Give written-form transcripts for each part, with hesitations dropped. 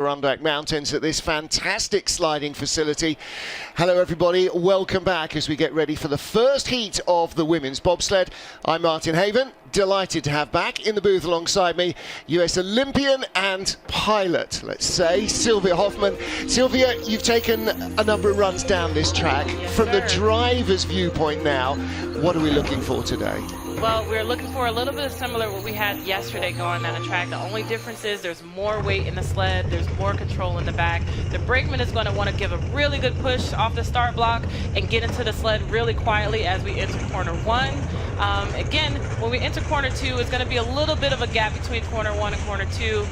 Adirondack Mountains at this fantastic sliding facility. Hello everybody, welcome back as we get ready for the first heat of the women's bobsled. I'm Martin Haven, delighted to have back in the booth alongside me US Olympian and pilot, let's say, Sylvia Hoffman. Sylvia, you've taken a number of runs down this track. From the driver's viewpoint now, what are we looking for today? Well, we're looking for a little bit of similar to what we had yesterday going down the track. The only difference is there's more weight in the sled, there's more control in the back. The brakeman is going to want to give a really good push off the start block and get into the sled really quietly as we enter corner one. Again, when we enter corner two, it's going to be a little bit of a gap between corner one and corner two.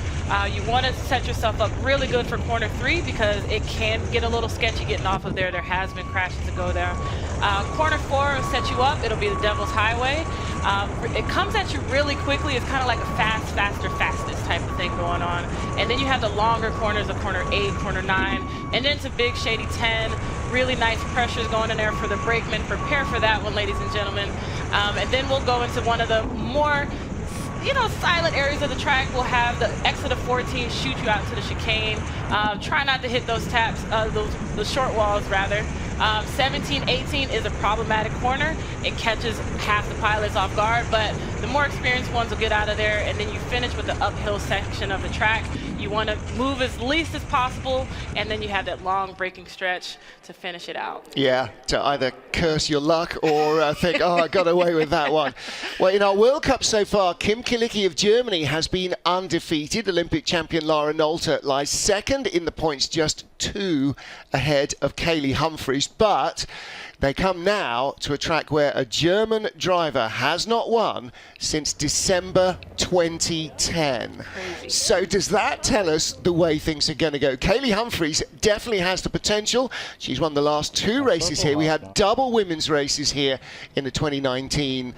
You want to set yourself up really good for corner three because it can get a little sketchy getting off of there. There has been crashes to go there. Corner four will set you up. It'll be the Devil's Highway. It comes at you really quickly. It's kind of like a fast, faster, fastest type of thing going on. And then you have the longer corners of corner 8, corner 9, and then it's a big shady 10. Really nice pressures going in there for the brakeman. Prepare for that one, ladies and gentlemen. And then we'll go into one of the more silent areas of the track. We'll have the exit of 14 shoot you out to the chicane. Try not to hit those taps, those short walls rather. 17, 18 is a problematic corner. It catches half the pilots off guard, but the more experienced ones will get out of there, and then you finish with the uphill section of the track. You want to move as least as possible, and then you have that long braking stretch to finish it out. Yeah, to either curse your luck or think, oh, I got away with that one. Well, in our World Cup so far, Kim Kilicki of Germany has been undefeated. Olympic champion Lara Nolte lies second in the points, just 2 ahead of Kaylee Humphries. But they come now to a track where a German driver has not won since December 2010. Crazy. So does that tell us the way things are going to go? Kaylee Humphries definitely has the potential. She's won the last 2 races here. We had double women's races here in the 2019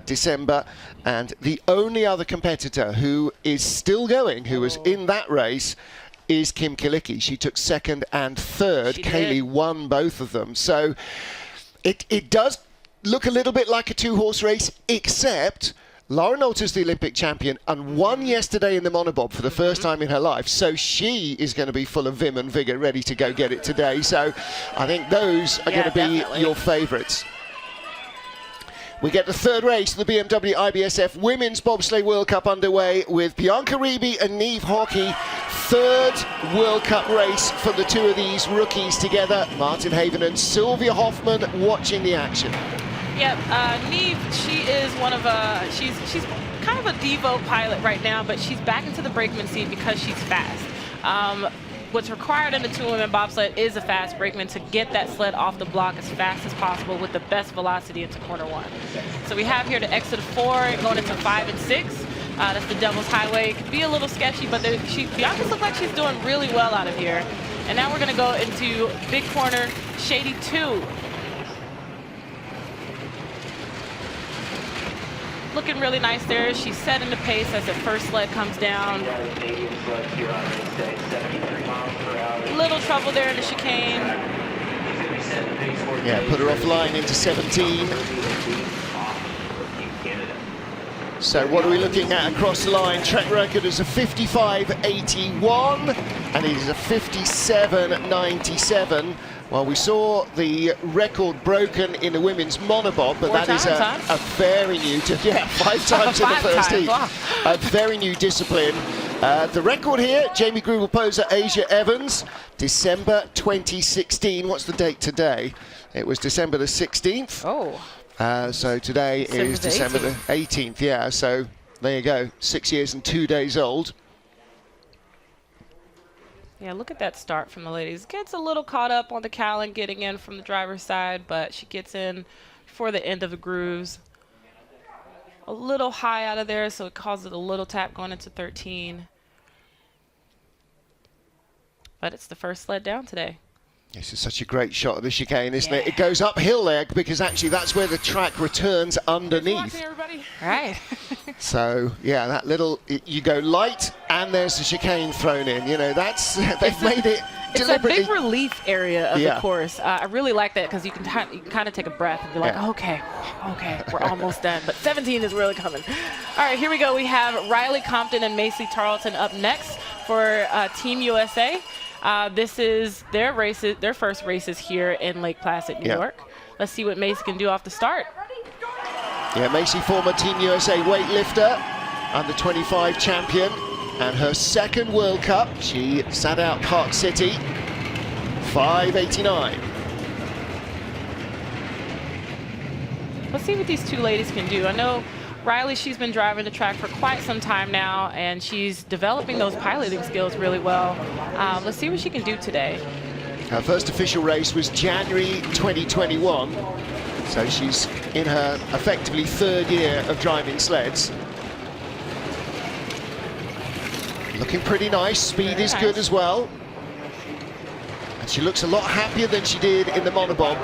December. And the only other competitor who is still going, who was in that race, is Kim Kilicki. She took 2nd and 3rd. Kaylee won both of them. So it does look a little bit like a 2-horse race, except Lara Nolte is the Olympic champion and won yesterday in the Monobob for the first time in her life. So she is going to be full of vim and vigor, ready to go get it today. So I think those are going to be your favorites. We get the 3rd race of the BMW IBSF Women's Bobsleigh World Cup underway with Bianca Reeby and Niamh Hockey. 3rd World Cup race for the 2 of these rookies together. Martin Haven and Sylvia Hoffman watching the action. Yep, Niamh, she is one of she's kind of a Devo pilot right now, but she's back into the brakeman seat because she's fast. What's required in the 2-women bobsled is a fast brakeman to get that sled off the block as fast as possible with the best velocity into corner 1. So we have here the exit of 4 and going into 5 and 6. That's the Devil's Highway. It could be a little sketchy, but Bianca looks like she's doing really well out of here. And now we're going to go into big corner, shady 2. Looking really nice there. She's setting the pace as the first sled comes down. Little trouble there in the chicane. Yeah, put her offline into 17. So what are we looking at across the line? Track record is a 55.81 and it is a 57.97. Well, we saw the record broken in the women's monobob, but that is a very new, 5 times in the first heat. Wow. A very new discipline. The record here, Jamie Grubel-Poser, Asia Evans, December 2016. What's the date today? It was December the 16th. Oh. So today is December the 18th. Yeah, so there you go. 6 years and 2 days old. Yeah, look at that start from the ladies. Gets a little caught up on the Callan getting in from the driver's side, but she gets in for the end of the grooves. A little high out of there, so it causes a little tap going into 13. But it's the first sled down today. This is such a great shot of the chicane, isn't it? It goes uphill there because actually that's where the track returns underneath. Everybody. Right. So, yeah, that little, you go light and there's the chicane thrown in. You know, that's, they've made it deliberately. It's a big relief area of the course. I really like that because you can kind of take a breath and be like, okay, we're almost done. But 17 is really coming. All right, here we go. We have Riley Compton and Macy Tarleton up next for Team USA. This is their first races here in Lake Placid, New York. Let's see what Macy can do off the start. Yeah, Macy, former Team USA weightlifter, under 25 champion, and her second World Cup. She sat out Park City, 5:89. Let's see what these two ladies can do. I know Riley, she's been driving the track for quite some time now, and she's developing those piloting skills really well. Let's see what she can do today. Her first official race was January 2021, so she's in her effectively third year of driving sleds. Looking pretty nice, speed is good as well. And she looks a lot happier than she did in the Monobob.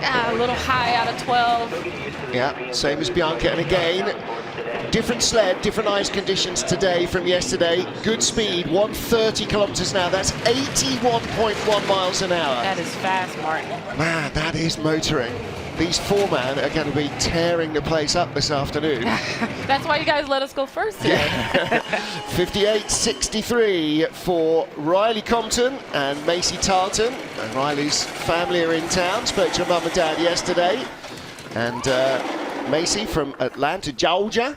A little high out of 12. Yeah, same as Bianca. And again, different sled, different ice conditions today from yesterday. Good speed, 130 kilometers an hour. That's 81.1 miles an hour. That is fast, Martin. Man, that is motoring. These four-man are going to be tearing the place up this afternoon. That's why you guys let us go first today. Yeah. 58.63 for Riley Compton and Macy Tarleton. And Riley's family are in town. Spoke to her mum and dad yesterday. And Macy from Atlanta, Georgia.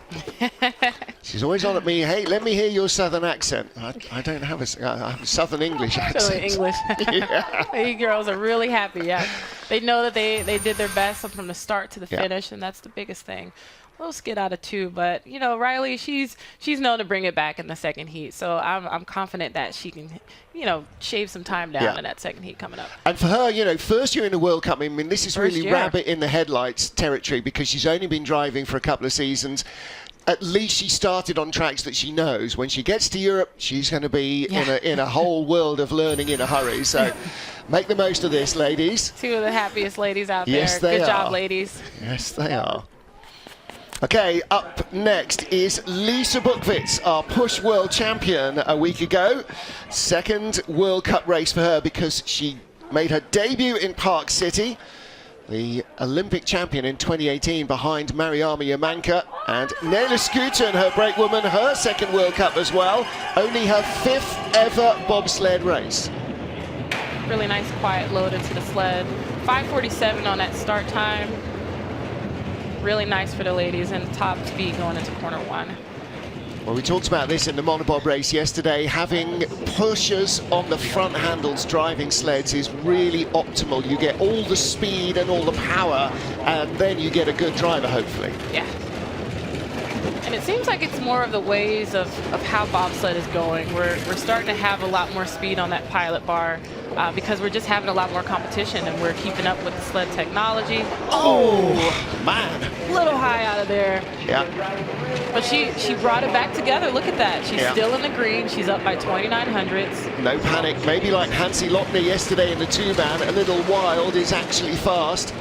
She's always on at me, hey, let me hear your southern accent. I don't have a southern English accent. English. Yeah. You girls are really happy, yeah. They know that they did their best from the start to the finish, and that's the biggest thing. A little skid out of 2, but you know, Riley, she's known to bring it back in the second heat, so I'm confident that she can, you know, shave some time down in that second heat coming up. And for her, you know, first year in the World Cup, I mean, this is really rabbit in the headlights territory because she's only been driving for a couple of seasons. At least she started on tracks that she knows. When she gets to Europe, she's going to be in a whole world of learning in a hurry. So make the most of this, ladies. Two of the happiest ladies out there. Yes, they are. Good job, ladies. Yes, they are. Okay, up next is Lisa Bukvitz, our push world champion a week ago. Second World Cup race for her because she made her debut in Park City. The Olympic champion in 2018 behind Mariama Yamanka, and Nela Skuten, her brakewoman, her second World Cup as well. Only her 5th ever bobsled race. Really nice quiet load into the sled. 5:47 on that start time. Really nice for the ladies, and top speed going into corner 1. Well, we talked about this in the Monobob race yesterday. Having pushers on the front handles driving sleds is really optimal. You get all the speed and all the power, and then you get a good driver, hopefully. Yeah. And it seems like it's more of the ways of how bobsled is going. We're starting to have a lot more speed on that pilot bar because we're just having a lot more competition, and we're keeping up with the sled technology. Oh, man. A little high out of there. Yeah. But she brought it back together. Look at that. She's still in the green. She's up by 2900ths. No panic. Maybe like Hansi Lochner yesterday in the 2-man, a little wild is actually fast.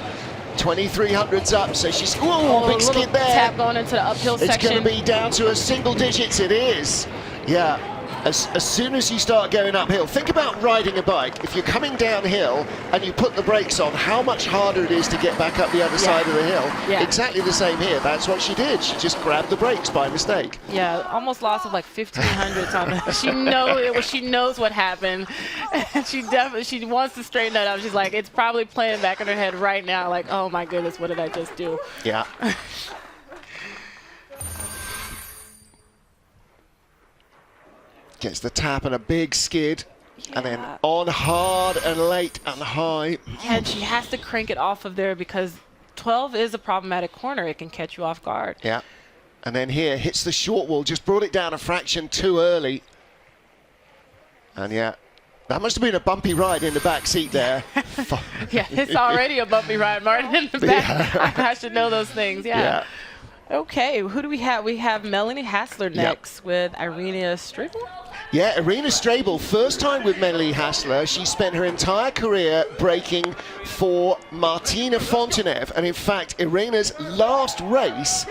2300s up, so she's big skid there. Tap going into the uphill section. It's going to be down to a single digits. It is. Yeah. As soon as you start going uphill, think about riding a bike. If you're coming downhill and you put the brakes on, how much harder it is to get back up the other side of the hill. Yeah. Exactly the same here. That's what she did. She just grabbed the brakes by mistake. Yeah, almost lost of like 1500s on it. She knows what happened. She wants to straighten that out. She's like, it's probably playing back in her head right now. Like, oh my goodness, what did I just do? Yeah. Gets the tap and a big skid, and then on hard and late and high. And she has to crank it off of there because 12 is a problematic corner. It can catch you off guard. Yeah. And then here, hits the short wall, just brought it down a fraction too early. And yeah, that must have been a bumpy ride in the back seat there. Yeah, it's already a bumpy ride, Martin, in the back. I should know those things, yeah. Okay, who do we have? We have Melanie Hassler next with Irina Stribel. Yeah, Irina Strabel, first time with Melanie Hassler. She spent her entire career braking for Martina Fontenev. And in fact, Irina's last race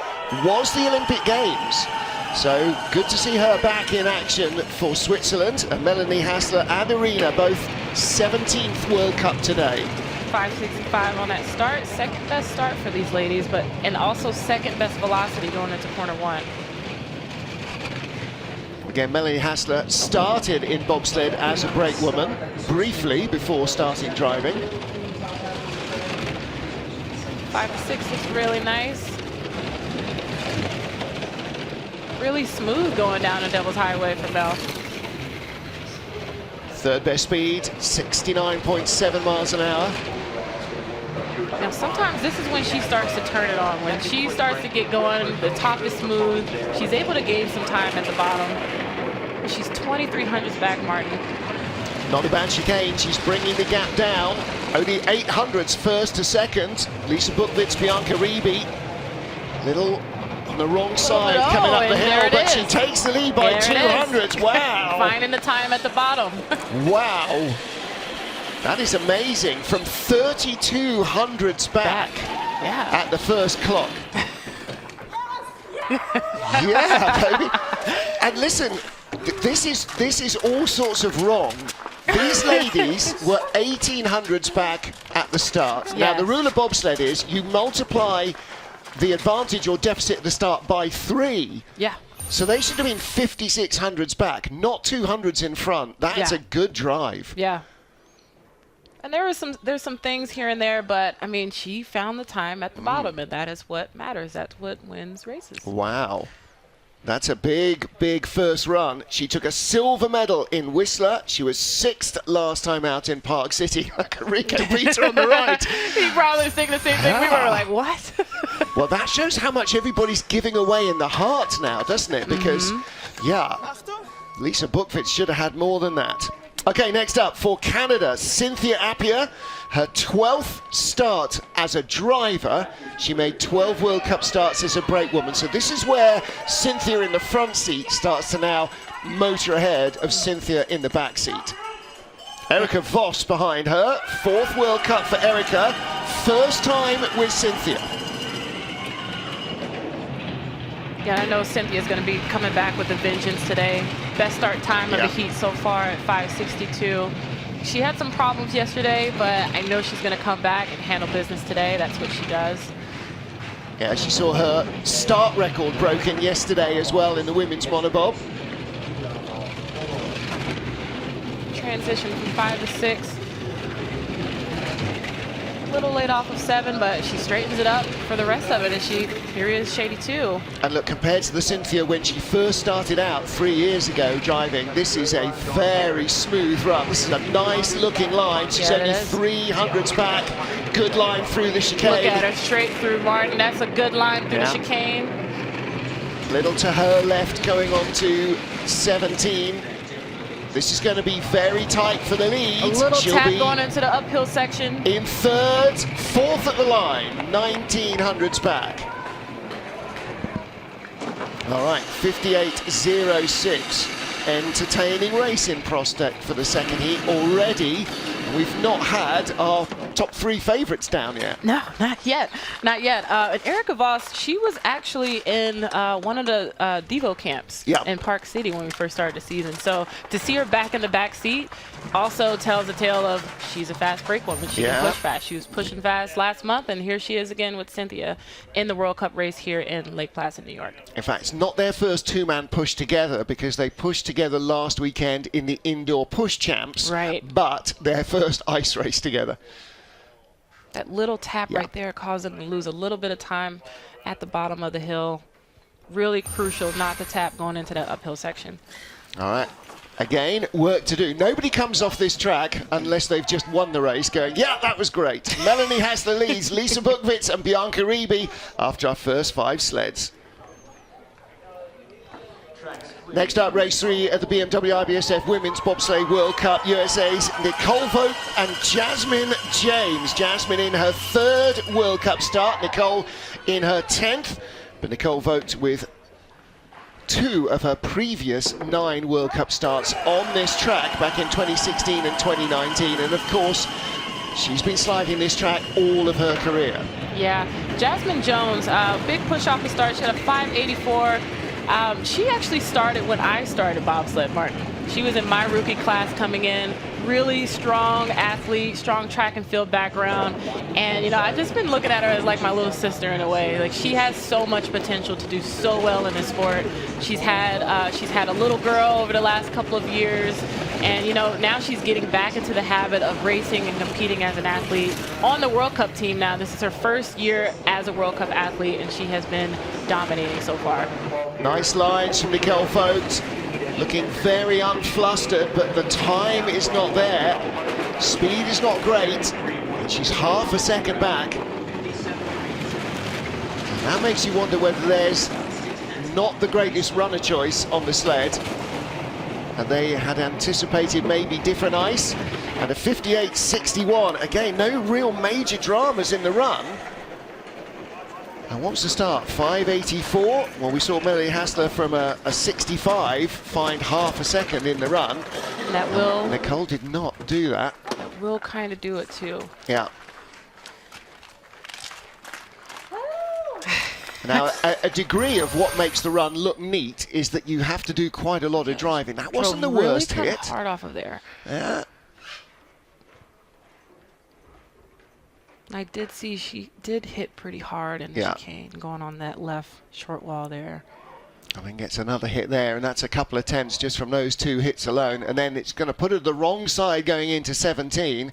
was the Olympic Games. So good to see her back in action for Switzerland. And Melanie Hassler and Irina, both 17th World Cup today. 5:65 on that start. Second best start for these ladies, and also second best velocity going into corner 1. Again, Melanie Hassler started in bobsled as a brakewoman briefly before starting driving. 5-6 looks really nice. Really smooth going down the Devil's Highway for Mel. Third best speed, 69.7 miles an hour. Now, sometimes this is when she starts to turn it on. When she starts to get going, the top is smooth. She's able to gain some time at the bottom. She's 2,300s back, Martin. Not a bad chicane. She's bringing the gap down. Only 800s first to second. Lisa Buchwitz, Bianca Riebi. Little on the wrong side coming up the hill, but she takes the lead by 200s. Wow. Finding the time at the bottom. Wow. That is amazing. From 3,200s back at the first clock. Yeah, baby. And listen, this is all sorts of wrong. These ladies were 1,800s back at the start. Now, the rule of bobsled is you multiply the advantage or deficit at the start by 3. Yeah. So they should have been 5,600s back, not 200s in front. That's a good drive. Yeah. And there's some things here and there, but I mean, she found the time at the bottom, and that is what matters. That's what wins races. Wow. That's a big, big first run. She took a silver medal in Whistler. She was 6th last time out in Park City. Rico Peter on the right. He probably was thinking the same thing. We were like, what? Well, that shows how much everybody's giving away in the heart now, doesn't it? Because, yeah, Lisa Buchwitz should have had more than that. Okay, next up for Canada, Cynthia Appiah, her 12th start as a driver. She made 12 World Cup starts as a brakewoman. So this is where Cynthia in the front seat starts to now motor ahead of Cynthia in the back seat. Erica Voss behind her, 4th World Cup for Erica, first time with Cynthia. Yeah, I know Cynthia's going to be coming back with a vengeance today. Best start time of the heat so far at 5:62. She had some problems yesterday, but I know she's going to come back and handle business today. That's what she does. Yeah, she saw her start record broken yesterday as well in the women's monobob. Transition from 5 to 6. A little late off of 7, but she straightens it up for the rest of it, and here is Shady 2. And look, compared to the Cynthia when she first started out 3 years ago driving, this is a very smooth run. This is a nice looking line. She's only 300s back. Good line through the chicane. Look at her, straight through, Martin. That's a good line through the chicane. Little to her left going on to 17. This is going to be very tight for the lead. A little tap going into the uphill section. In 3rd, 4th at the line, 1900s back. All right, 58.06. Entertaining racing prospect for the second heat already. We've not had our top 3 favourites down yet. No, not yet. Not yet. And Erica Voss, she was actually in one of the Devo camps in Park City when we first started the season. So to see her back in the back seat also tells a tale of she's a fast brakewoman. She can push fast. She was pushing fast last month, and here she is again with Cynthia in the World Cup race here in Lake Placid, New York. In fact, it's not their first 2-man push together because they pushed together last weekend in the indoor push champs. Right. But their first ice race together. That little tap right there caused them to lose a little bit of time at the bottom of the hill. Really crucial not to tap going into that uphill section. All right. Again, work to do. Nobody comes off this track unless they've just won the race going, yeah, that was great. Melanie Hassler leads, Lisa Buchwitz and Bianca Riebi after our first 5 sleds. Next up, race 3 at the BMW IBSF Women's Bobsleigh World Cup. USA's Nicole Vogt and Jasmine James. Jasmine in her 3rd World Cup start. Nicole in her 10th. But Nicole Vogt with 2 of her previous 9 World Cup starts on this track back in 2016 and 2019. And of course, she's been sliding this track all of her career. Yeah, Jasmine Jones, big push off the start. She had a 584. She actually started when I started bobsled, Martin. She was in my rookie class coming in. really strong athlete, strong track and field background. And, you know, I've just been looking at her as like my little sister in a way. Like, she has so much potential to do so well in this sport. She's had a little girl over the last couple of years. And, you know, now she's getting back into the habit of racing and competing as an athlete on the World Cup team now. This is her first year as a World Cup athlete, and she has been dominating so far. Nice lines from Nicole Vogt. Looking very unflustered, but the time is not there. Speed is not great, and she's half a second back. And that makes you wonder whether there's not the greatest runner choice on the sled. And they had anticipated maybe different ice. And a 58.61. Again, no real major dramas in the run. And what's the start? 5.84. Well, we saw Melanie Hassler from a 65 find half a second in the run. That will. Nicole did not do that. That will kind of do it too. Yeah. Now, a degree of what makes the run look neat is that you have to do quite a lot of driving. That wasn't the worst hit. Really hard off of there. Yeah. I did see she did hit pretty hard in the chicane, going on that left short wall there. I mean, gets another hit there, and that's a couple of tenths just from those two hits alone. And then it's going to put her the wrong side going into 17,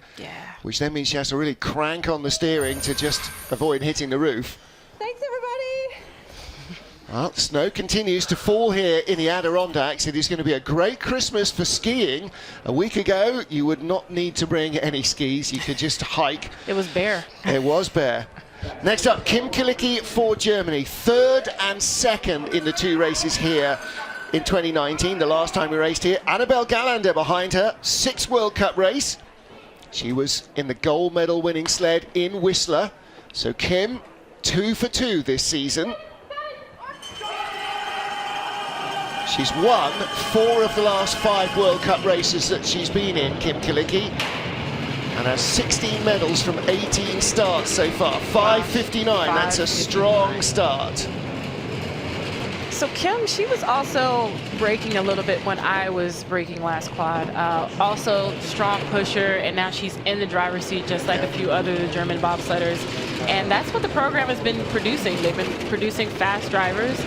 which then means she has to really crank on the steering to just avoid hitting the roof. Thanks, everybody. Well, snow continues to fall here in the Adirondacks. It is going to be a great Christmas for skiing. A week ago, you would not need to bring any skis. You could just hike. It was bare. It was bare. Next up, Kim Kilicki for Germany. Third and second in the two races here in 2019, the last time we raced here. Annabelle Gallander behind her, sixth World Cup race. She was in the gold medal winning sled in Whistler. So Kim, 2 for 2 this season. She's won 4 of the last 5 World Cup races that she's been in, Kim Kilicki, and has 16 medals from 18 starts so far. 5.59, that's a strong start. So Kim, she was also braking a little bit when I was braking last quad. Also strong pusher, and now she's in the driver's seat just like a few other German bobsledders. And that's what the program has been producing. They've been producing fast drivers.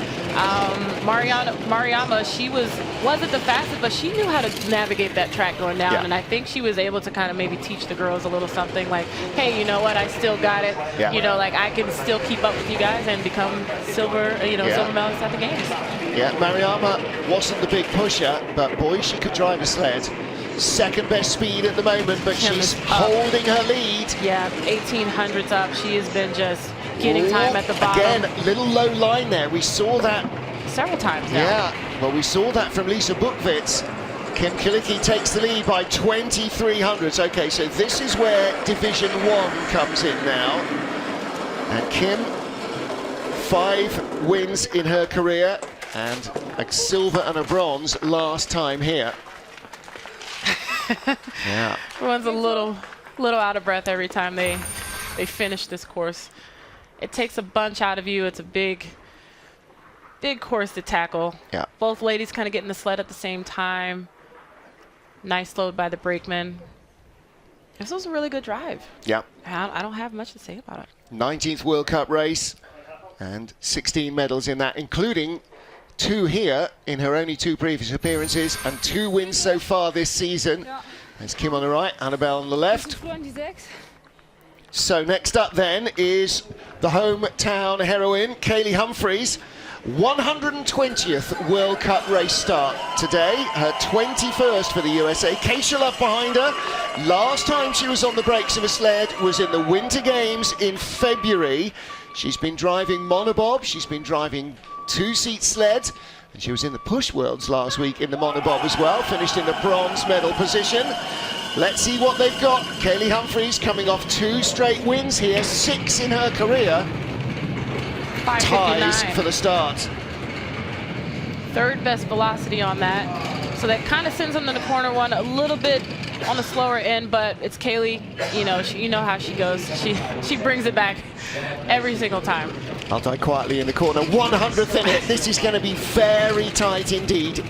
Mariama, she wasn't the fastest, but she knew how to navigate that track going down. And I think she was able to kind of maybe teach the girls a little something like, hey, you know what, I still got it. You know, like I can still keep up with you guys and become silver, you know, silver medalists at the games. Yeah, Mariama wasn't the big pusher, but boy, she could drive a sled. Second best speed at the moment, but she's holding her lead. Yeah, 1800s up. She has been just getting time at the bottom. Again, little low line there. We saw that several times now. Yeah, well, we saw that from Lisa Buchwitz. Kim Kilicki takes the lead by 2300s. Okay, so this is where Division 1 comes in now. And Kim, 5 wins in her career, and a silver and a bronze last time here. Yeah. Everyone's a little out of breath every time they finish this course. It takes a bunch out of you. It's a big course to tackle. Yeah. Both ladies kind of getting the sled at the same time. Nice load by the brakeman. This was a really good drive. Yeah. I don't have much to say about it. 19th World Cup race and 16 medals in that, including 2 here in her only 2 previous appearances and 2 wins so far this season. There's Kim on the right, Annabelle on the left. So next up then is the hometown heroine, Kaylee Humphries. 120th World Cup race start today, her 21st for the USA. Keisha Love behind her. Last time she was on the brakes of a sled was in the Winter Games in February. She's been driving Monobob, she's been driving 2-seat sled, and she was in the Push Worlds last week in the Monobob as well, finished in the bronze medal position. Let's see what they've got. Kaylee Humphries coming off 2 straight wins here, 6 in her career. Ties for the start. Third best velocity on that. So that kind of sends them to the corner one a little bit on the slower end, but it's Kaylee, you know how she goes. She brings it back every single time. I'll die quietly in the corner. 100th in it. This is going to be very tight indeed.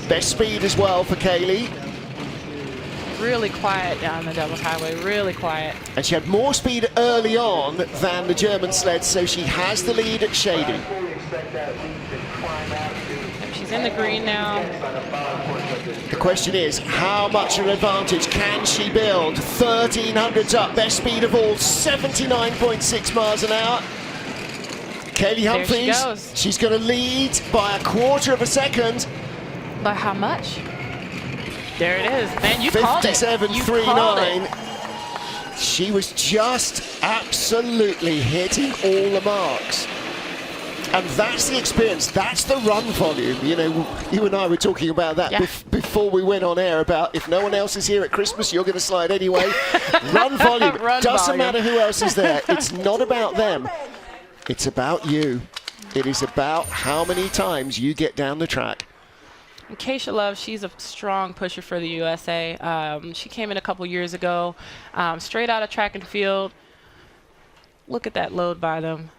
Best speed as well for Kaylee. really quiet down the double highway, really quiet. And she had more speed early on than the German sled, so she has the lead at Shady. She's in the green now. The question is, how much of an advantage can she build? 1300s up, best speed of all, 79.6 miles an hour. Kaylee Humphries, she's going to lead by a quarter of a second. By how much? There it is. Man, you called it. 57.39. She was just absolutely hitting all the marks. And that's the experience, that's the run volume. You know, you and I were talking about that before we went on air about if no one else is here at Christmas, you're going to slide anyway. Run volume, doesn't matter who else is there. It's not about them, it's about you. It is about how many times you get down the track. And Keisha Love, she's a strong pusher for the USA. She came in a couple years ago, straight out of track and field. Look at that load by them.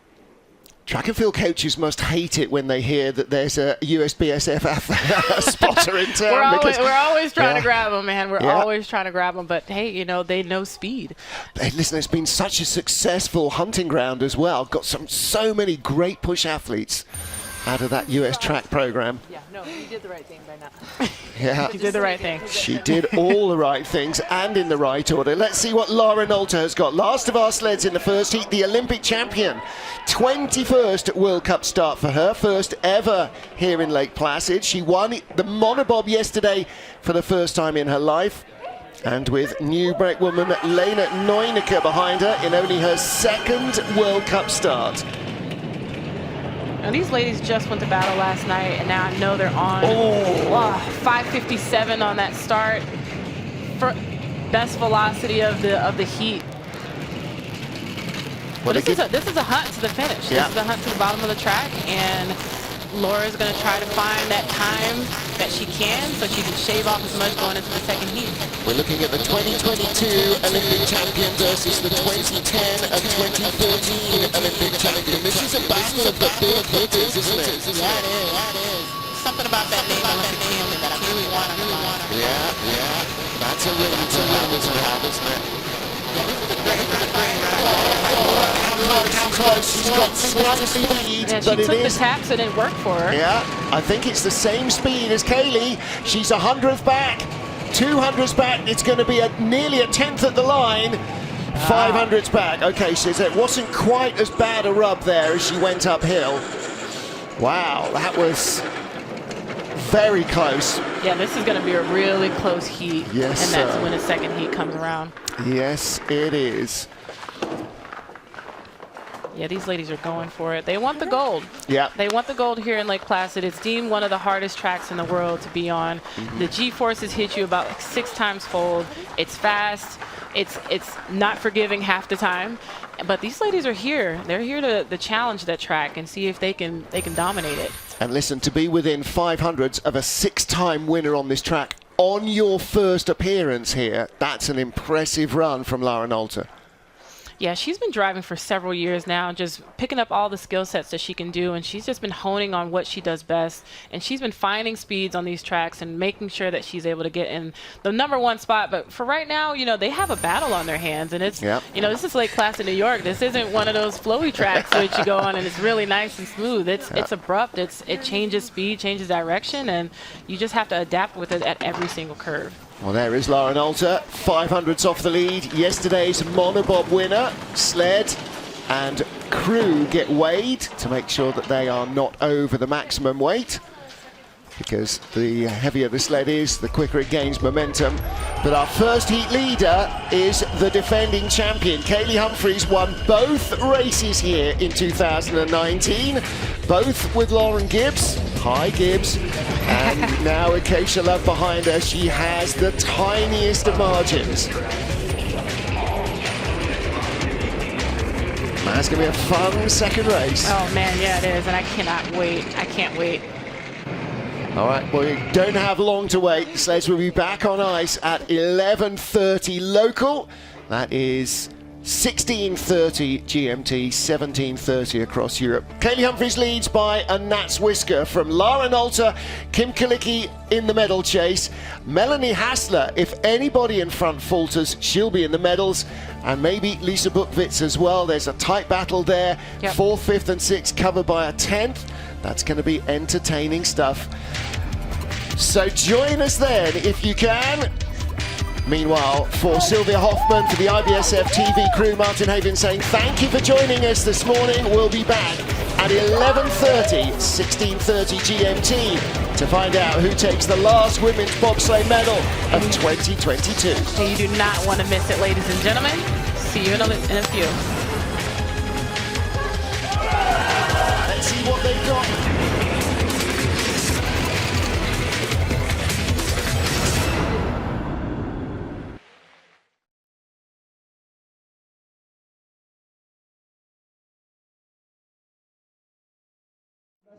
Track and field coaches must hate it when they hear that there's a IBSF spotter in town. We're always trying to grab them, man. We're always trying to grab them. But, hey, you know, they know speed. Hey, listen, it's been such a successful hunting ground as well. Got so many great push athletes out of that US track program. Yeah, no, you did the right thing by now. Yeah. You did the right thing. She did all the right things and in the right order. Let's see what Laura Nolte has got. Last of our sleds in the first heat, the Olympic champion. 21st World Cup start for her, first ever here in Lake Placid. She won the Monobob yesterday for the first time in her life. And with new brakewoman Lena Neunecker behind her in only her second World Cup start. Now, these ladies just went to battle last night, and now I know they're on 5:57 on that start. For best velocity of the heat. Well, this is a hunt to the finish. Yeah. This is a hunt to the bottom of the track, and Laura's going to try to find that time that she can so she can shave off as much going into the second heat. We're looking at the 2022 Olympic champion versus the 2010 and 2014 Olympic champion. This is a battle of the big hitters, isn't it? Yeah, it is. Something about that name Olympic champion that I really want to mind. Yeah. That's a ring to have, isn't it? How close? She's got slightly lead, yeah, but she took the taps and it worked for her. Yeah, I think it's the same speed as Kaylee. She's 100th back, 200ths back. It's going to be nearly a 10th at the line. 500ths back. Okay, so it wasn't quite as bad a rub there as she went uphill. Wow, that was very close. Yeah, this is going to be a really close heat. Yes, and that's when the second heat comes around. Yes, it is. Yeah, these ladies are going for it. They want the gold. Yeah. They want the gold here in Lake Placid. It's deemed one of the hardest tracks in the world to be on. The G-forces hit you about 6 times fold. It's fast. It's not forgiving half the time. But these ladies are here. They're here to challenge that track and see if they can dominate it. And listen, to be within 500ths of a 6-time winner on this track on your first appearance here, that's an impressive run from Laura Nolte. Yeah, she's been driving for several years now, just picking up all the skill sets that she can do, and she's just been honing on what she does best. And she's been finding speeds on these tracks and making sure that she's able to get in the #1 spot. But for right now, you know, they have a battle on their hands, and it's, you know, this is Lake Placid, New York. This isn't one of those flowy tracks that you go on and it's really nice and smooth. It's abrupt. It changes speed, changes direction, and you just have to adapt with it at every single curve. Well, there is Laura Nolte, 500ths off the lead. Yesterday's Monobob winner. Sled and crew get weighed to make sure that they are not over the maximum weight, because the heavier the sled is, the quicker it gains momentum. But our first heat leader is the defending champion. Kaylee Humphries won both races here in 2019, both with Lauren Gibbs. Hi, Gibbs. And now with Keisha Love behind her, she has the tiniest of margins. That's going to be a fun second race. Oh, man, yeah, it is. And I cannot wait. I can't wait. All right, well, we don't have long to wait. The sleds will be back on ice at 11:30 local. That is 16:30 GMT, 17:30 across Europe. Kaylee Humphries leads by a gnat's whisker from Lara Nolter, Kim Kalicki in the medal chase. Melanie Hassler, if anybody in front falters, she'll be in the medals. And maybe Lisa Buchwitz as well. There's a tight battle there. Yep. 4th, 5th and 6th covered by a 10th. That's going to be entertaining stuff. So join us then if you can. Meanwhile, for Sylvia Hoffman, for the IBSF TV crew, Martin Haven saying thank you for joining us this morning. We'll be back at 11:30, 16:30 GMT to find out who takes the last women's bobsleigh medal of 2022. And you do not want to miss it, ladies and gentlemen. See you in a few. Let's see what they've got.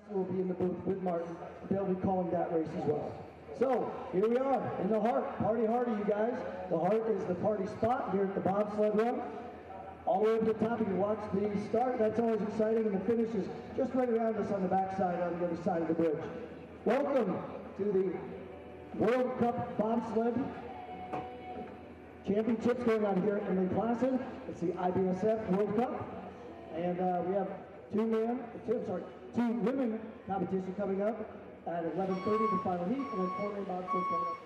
Will be in the booth with Martin. They'll be calling that race as well. So here we are in the heart. Party hardy, you guys. The heart is the party spot here at the bobsled run. All the way up to the top, you can watch the start. That's always exciting, and the finish is just right around us on the backside on the other side of the bridge. Welcome to the World Cup bobsled championships going on here in Placid. It's the IBSF World Cup, and we have two women competition coming up at 11:30, the final heat, and then 4-man bobsled coming up.